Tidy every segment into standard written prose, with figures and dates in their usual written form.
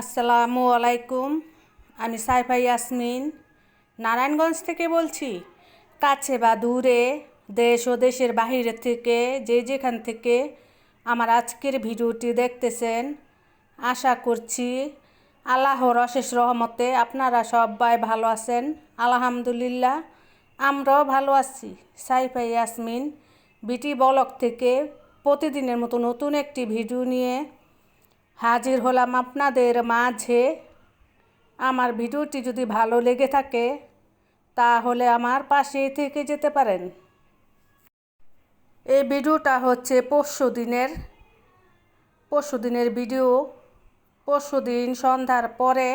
আসসালামু আলাইকুম। আমি সাইফা ইয়াসমিন নারায়ণগঞ্জ থেকে বলছি। কাছে বা দূরে, দেশ ও দেশের বাহিরে থেকে যে যেখান থেকে আমার আজকের ভিডিওটি দেখতেছেন, আশা করছি আল্লাহর অশেষ রহমতে আপনারা সবাই ভালো আছেন। আলহামদুলিল্লাহ, আমরাও ভালো আছি। সাইফা ইয়াসমিন বিটি ব্লগ থেকে প্রতিদিনের মতো নতুন একটি ভিডিও নিয়ে হাজির হলাম আপনাদের মাঝে। আমার ভিডিওটি যদি ভালো লেগে থাকে তাহলে আমার পাশে থেকে যেতে পারেন। এই ভিডিওটা হচ্ছে পরশুদিনের ভিডিও। পরশুদিন সন্ধ্যার পরে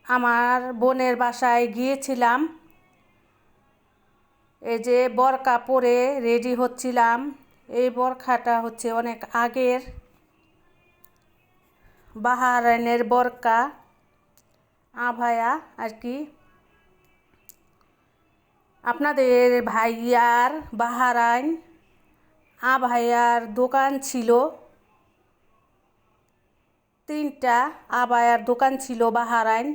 আমার বোনের বাসায় গিয়েছিলাম। এই যে বোরকা পরে রেডি হচ্ছিলাম। এই বোরকাটা হচ্ছে অনেক আগের, বাহারাইনের বোরকা, আভায়া আর কি। আপনাদের ভাইয়ার বাহারাইন আভায়ার দোকান ছিল, 3টা আভায়ার দোকান ছিল বাহারাইন।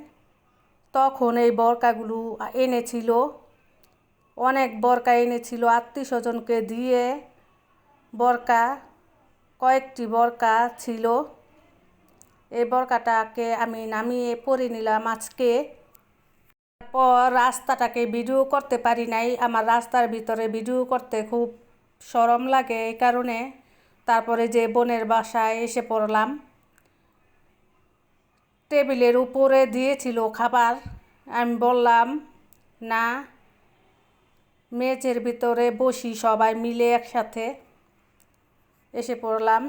তখন এই বোরকাগুলো এনেছিল, অনেক বোরকা এনেছিল আত্মীয় স্বজনকে দিয়ে। বোরকা কয়েকটি বোরকা ছিল। এই বোরকাটাকে আমি নামিয়ে পরে নিলাম আজকে। তারপর রাস্তাটাকে ভিডিও করতে পারি নাই, আমার রাস্তার ভিতরে ভিডিও করতে খুব শরম লাগে, এই কারণে তারপরে যে বোনের বাসায় এসে পড়লাম। টেবিলের উপরে দিয়েছিল খাবার, আমি বললাম না, মেঝের ভিতরে বসি সবাই মিলে একসাথে। এসে পড়লাম।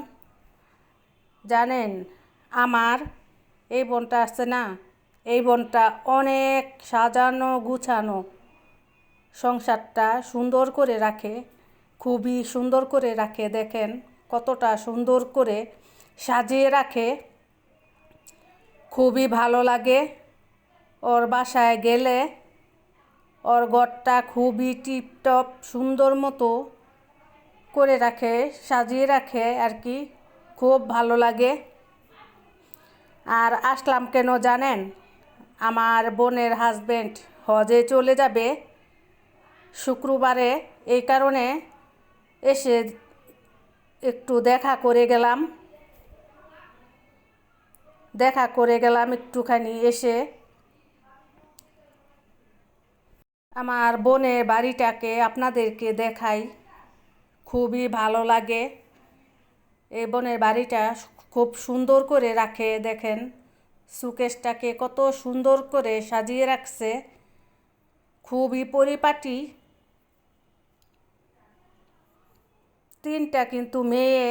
জানেন, আমার এই বোনটা আছে না, এই বোনটা অনেক সাজানো গুছানো, সংসারটা সুন্দর করে রাখে, খুবই সুন্দর করে রাখে। দেখেন কতটা সুন্দর করে সাজিয়ে রাখে, খুবই ভালো লাগে। ওর বাসায় গেলে ওর ঘরটা খুবই টিপটপ সুন্দর মতো করে রাখে, সাজিয়ে রাখে আর কি, খুব ভালো লাগে। আর আসলাম কেন জানেন, আমার বোনের হাজবেন্ড হজে চলে যাবে শুক্রবারে, এই কারণে এসে একটু দেখা করে গেলাম একটুখানি। এসে আমার বোনের বাড়িটাকে আপনাদেরকে দেখাই, খুবই ভালো লাগে। এই বোনের বাড়িটা খুব সুন্দর করে রাখে। দেখেন সুকেশটাকে কত সুন্দর করে সাজিয়ে রাখছে, খুবই পরিপাটি। 3টা কিন্তু মেয়ে,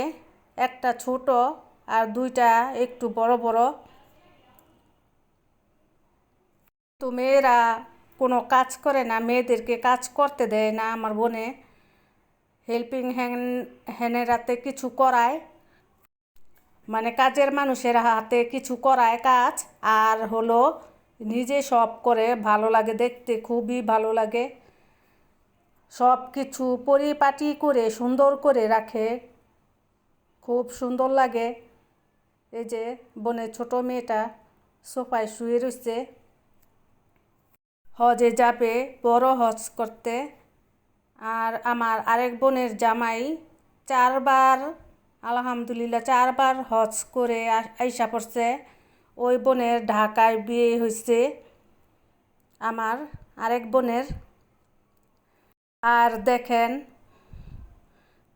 একটা ছোট আর 2টা একটু বড় বড়। তো মেয়েরা কোনো কাজ করে না, মেয়েদেরকে কাজ করতে দেয় না আমার বোনে। হেল্পিং হ্যান্ডের হাতে কিছু করায়, মানে কাজের মানুষের হাতে কিছু করায় কাজ, আর হলো নিজে সব করে। ভালো লাগে দেখতে, খুবই ভালো লাগে। সব কিছু পরিপাটি করে সুন্দর করে রাখে, খুব সুন্দর লাগে। এই যে বোনের ছোট মেয়েটা সোফায় শুয়ে রয়েছে, হজে যাবে, বড় হজ করতে। আর আমার আরেক বোনের জামাই 4বার, আলহামদুলিল্লাহ 4বার হজ করে আইসা পড়ছে। ওই বোনের ঢাকায় বিয়ে হয়েছে আমার আরেক বোনের। আর দেখেন,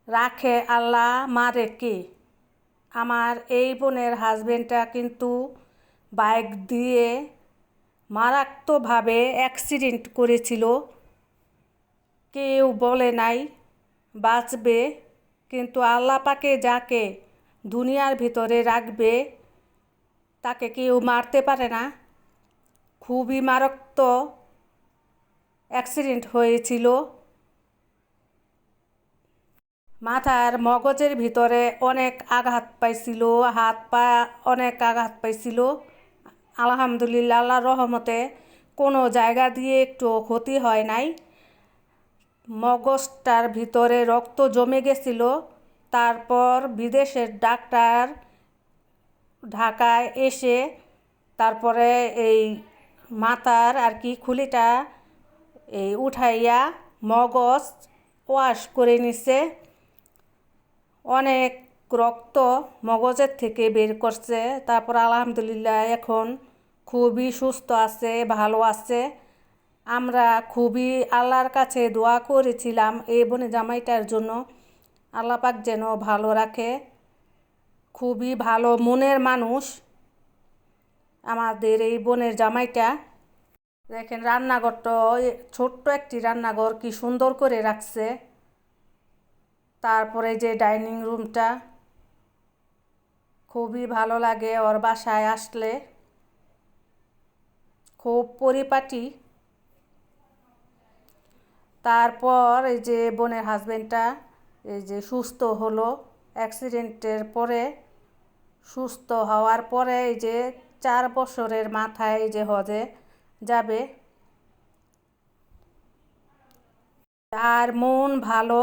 রাখে আল্লাহ মারে কে। আমার এই বোনের হাজবেন্ডটা কিন্তু বাইক দিয়ে মারাত্মকভাবে অ্যাক্সিডেন্ট করেছিল। কেউ বলে নাই বাঁচবে, কিন্তু আল্লাহ পাকে যাকে দুনিয়ার ভিতরে রাখবে তাকে কেউ মারতে পারে না। খুবই মারাত্মক অ্যাক্সিডেন্ট হয়েছিল। মাথার মগজের ভিতরে অনেক আঘাত পাইছিল, হাত পা অনেক আঘাত পাইছিল। আলহামদুলিল্লাহ, আল্লাহর রহমতে কোনো জায়গা দিয়ে একটু ক্ষতি হয় নাই। মগজটার ভিতরে রক্ত জমে গেছিল। তারপর বিদেশের ডাক্তার ঢাকায় এসে তারপরে এই মাথার আর কি খুলিটা এই উঠাইয়া মগজ ওয়াশ করে নিছে, অনেক রক্ত মগজের থেকে বের করছে। তারপর আলহামদুলিল্লাহ এখন খুবই সুস্থ আছে, ভালো আছে। আমরা খুবই আল্লাহর কাছে দোয়া করেছিলাম এই বোনের জামাইটার জন্য, আল্লাহ পাক যেন ভালো রাখে। খুবই ভালো মনের মানুষ আমাদের এই বোনের জামাইটা। দেখেন রান্নাঘরটা ছোট্ট একটি রান্নাঘর কি সুন্দর করে রাখছে। তারপরে যে ডাইনিং রুমটা খুবই ভালো লাগে ওর বাসায় আসলে, খুব পরিপাটি। তারপর এই যে বোনের হাজবেন্ডটা এই যে সুস্থ হলো অ্যাক্সিডেন্টের পরে, সুস্থ হওয়ার পরে এই যে 4 বছরের মাথায় এই যে হজে যাবে। আর মন ভালো,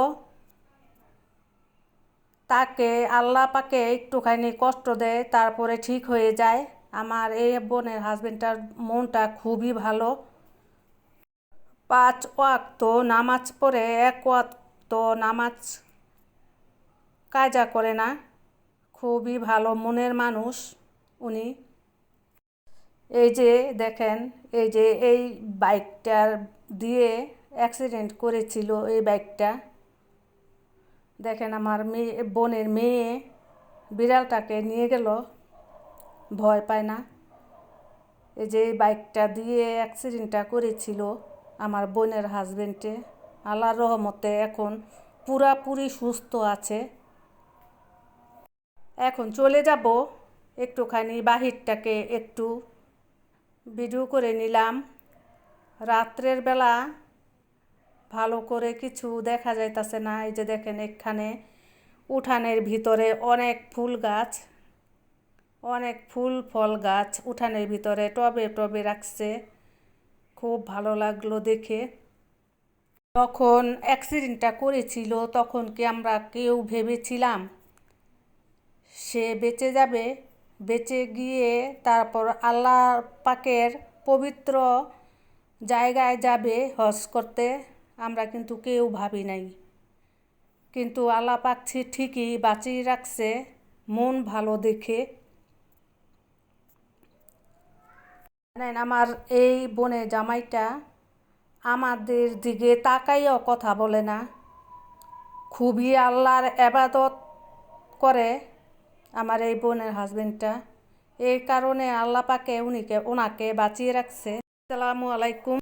তাকে আল্লাহ পাকে একটুখানি কষ্ট দেয় তারপরে ঠিক হয়ে যায়। আমার এই বোনের হাজবেন্ডটার মনটা খুবই ভালো। 5 ওয়াক্ত নামাজ পড়ে, 1 ওয়াক্ত নামাজ কাজা করে না। খুবই ভালো মনের মানুষ উনি। এই যে দেখেন এই যে এই বাইকটার দিয়ে অ্যাক্সিডেন্ট করেছিল, এই বাইকটা দেখেন আমার বোনের মেয়ে বিড়ালটাকে নিয়ে গেল, ভয় পায় না। এই যে বাইকটা দিয়ে অ্যাক্সিডেন্টটা করেছিল আমার বোনের হাজবেন্ডে, আল্লাহর রহমতে এখন পুরাপুরি সুস্থ আছে। এখন চলে যাব, একটুখানি বাহিরটাকে একটু ভিডিও করে নিলাম। রাত্রের বেলা ভালো করে কিছু দেখা যাইতাছে না। এই যে দেখেন এখানে উঠানের ভিতরে অনেক ফুল গাছ, অনেক ফুল ফল গাছ উঠানের ভিতরে টবে টবে রাখছে, খুব ভালো লাগলো দেখে। যখন অ্যাক্সিডেন্টটা করেছিল তখন কি আমরা কেউ ভেবেছিলাম সে বেঁচে যাবে? বেঁচে গিয়ে তারপর আল্লাহ পাকের পবিত্র জায়গায় যাবে হজ করতে, আমরা কিন্তু কেউ ভাবি নাই। কিন্তু আল্লাহ পাক ঠিকই বাঁচিয়ে রাখছে মন ভালো দেখে। জানেন আমার এই বোনের জামাইটা আমাদের দিকে তাকাইও কথা বলে না, খুবই আল্লাহর ইবাদত করে আমার এই বোনের হাজবেন্ডটা। এই কারণে আল্লাহ পাকে ওনাকে বাঁচিয়ে রাখছে। আসসালামু আলাইকুম।